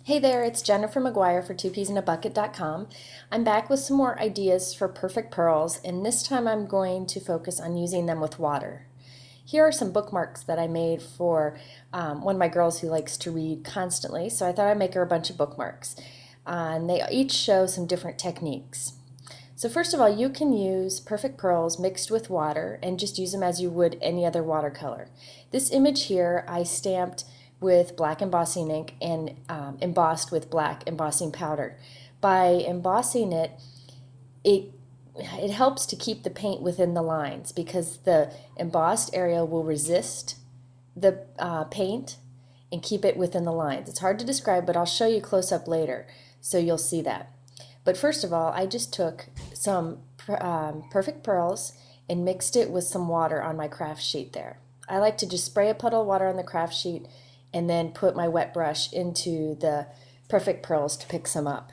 Hey there, it's Jennifer McGuire for 2peasinabucket.com. I'm back with some more ideas for perfect pearls, and this time I'm going to focus on using them with water. Here are some bookmarks that I made for one of my girls who likes to read constantly, so I thought I'd make her a bunch of bookmarks. And they each show some different techniques. So first of all, you can use perfect pearls mixed with water and just use them as you would any other watercolor. This image here I stamped with black embossing ink and embossed with black embossing powder. By embossing it, it helps to keep the paint within the lines because the embossed area will resist the paint and keep it within the lines. It's hard to describe, but I'll show you close up later so you'll see that. But first of all, I just took some perfect pearls and mixed it with some water on my craft sheet there. I like to just spray a puddle of water on the craft sheet and then put my wet brush into the perfect pearls to pick some up.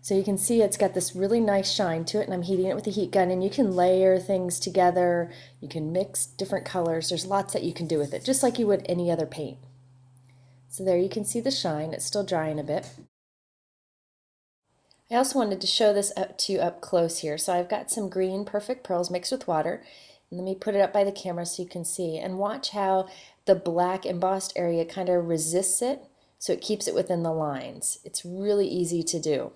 So you can see it's got this really nice shine to it, and I'm heating it with a heat gun, and you can layer things together, you can mix different colors, there's lots that you can do with it, just like you would any other paint. So there you can see the shine, it's still drying a bit. I also wanted to show this up to you up close here. So I've got some green perfect pearls mixed with water. And let me put it up by the camera so you can see. And watch how the black embossed area kind of resists it, so it keeps it within the lines. It's really easy to do.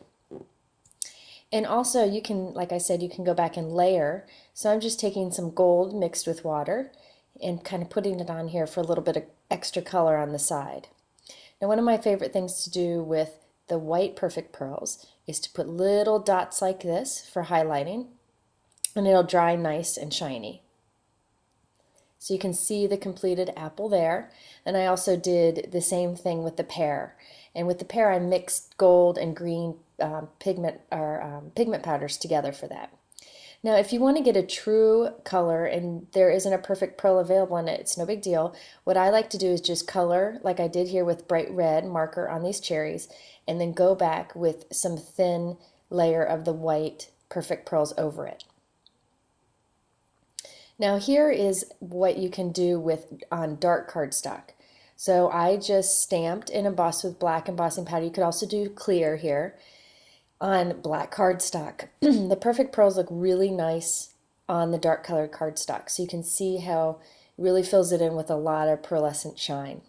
And also you can, like I said, you can go back and layer. So I'm just taking some gold mixed with water and kind of putting it on here for a little bit of extra color on the side. Now, one of my favorite things to do with the white perfect pearls is to put little dots like this for highlighting, and it'll dry nice and shiny. So you can see the completed apple there, and I also did the same thing with the pear. And with the pear I mixed gold and green pigment powders together for that. Now, if you want to get a true color and there isn't a perfect pearl available in it, it's no big deal. What I like to do is just color, like I did here with bright red marker on these cherries, and then go back with some thin layer of the white perfect pearls over it. Now here is what you can do on dark cardstock. So I just stamped and embossed with black embossing powder. You could also do clear here. On black cardstock. The perfect pearls look really nice on the dark colored cardstock, so you can see how it really fills it in with a lot of pearlescent shine.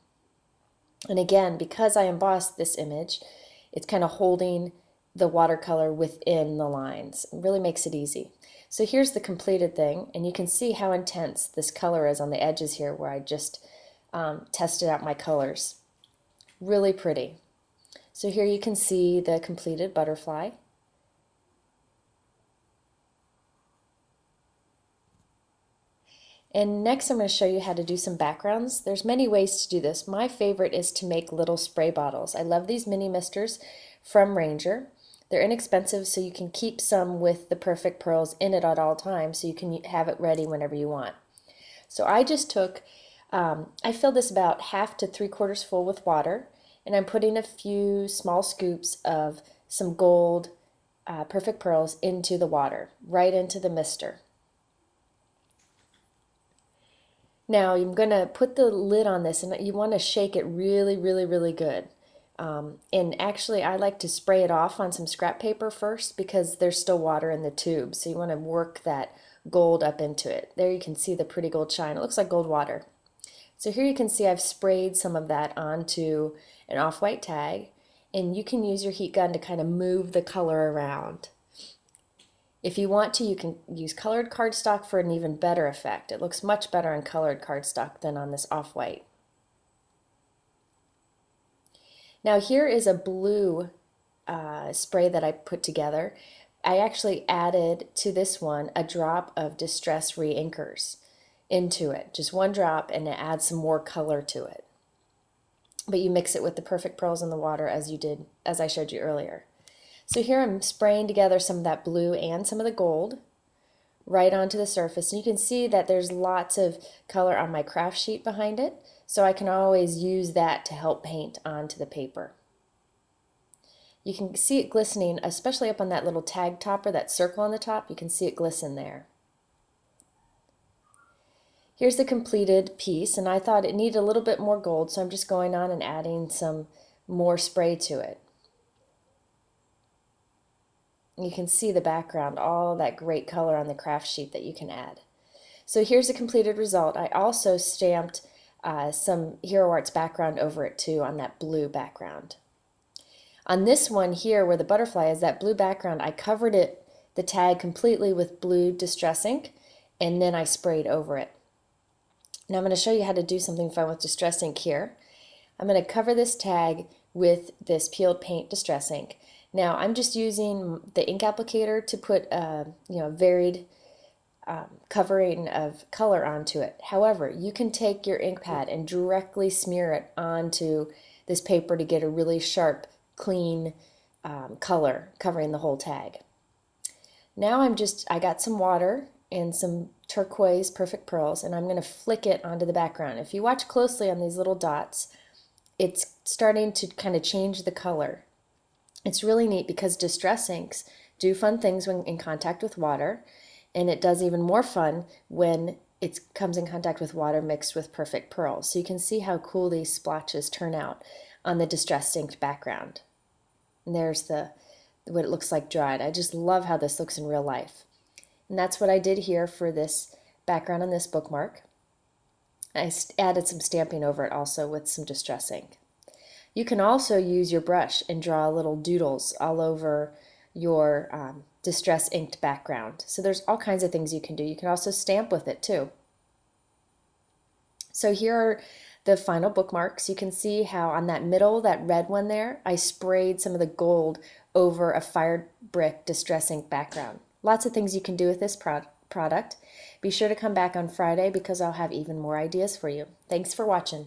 And again, because I embossed this image, it's kind of holding the watercolor within the lines. It really makes it easy. So here's the completed thing, and you can see how intense this color is on the edges here where I just tested out my colors. Really pretty. So here you can see the completed butterfly. And next I'm going to show you how to do some backgrounds. There's many ways to do this. My favorite is to make little spray bottles. I love these mini misters from Ranger. They're inexpensive, so you can keep some with the perfect pearls in it at all times, so you can have it ready whenever you want. So I just took, I filled this about 1/2 to 3/4 full with water, and I'm putting a few small scoops of some gold perfect pearls into the water, right into the mister. Now I'm going to put the lid on this, and you want to shake it really, really, really good. And actually I like to spray it off on some scrap paper first because there's still water in the tube, so you want to work that gold up into it. There you can see the pretty gold shine. It looks like gold water. So here you can see I've sprayed some of that onto an off-white tag, and you can use your heat gun to kind of move the color around. If you want to, you can use colored cardstock for an even better effect. It looks much better on colored cardstock than on this off-white. Now here is a blue spray that I put together. I actually added to this one a drop of Distress Reinkers into it, just one drop, and it adds some more color to it. But you mix it with the perfect pearls in the water as I showed you earlier. So here I'm spraying together some of that blue and some of the gold right onto the surface. And you can see that there's lots of color on my craft sheet behind it, so I can always use that to help paint onto the paper. You can see it glistening, especially up on that little tag topper, that circle on the top. You can see it glisten there. Here's the completed piece, and I thought it needed a little bit more gold, so I'm just going on and adding some more spray to it. You can see the background, all that great color on the craft sheet that you can add. So here's a completed result. I also stamped some Hero Arts background over it too on that blue background. On this one here where the butterfly is, that blue background, I covered the tag completely with blue Distress ink, and then I sprayed over it. Now I'm going to show you how to do something fun with Distress ink here. I'm going to cover this tag with this peeled paint Distress ink. Now I'm just using the ink applicator to put varied covering of color onto it. However, you can take your ink pad and directly smear it onto this paper to get a really sharp, clean color covering the whole tag. Now I got some water and some turquoise Perfect Pearls, and I'm going to flick it onto the background. If you watch closely on these little dots, it's starting to kind of change the color. It's really neat because Distress inks do fun things when in contact with water, and it does even more fun when it comes in contact with water mixed with Perfect Pearls. So you can see how cool these splotches turn out on the Distress inked background. And there's what it looks like dried. I just love how this looks in real life. And that's what I did here for this background on this bookmark. I added some stamping over it also with some Distress ink. You can also use your brush and draw little doodles all over your Distress inked background. So there's all kinds of things you can do. You can also stamp with it too. So here are the final bookmarks. You can see how on that middle, that red one there, I sprayed some of the gold over a fired brick Distress ink background. Lots of things you can do with this product. Be sure to come back on Friday because I'll have even more ideas for you. Thanks for watching.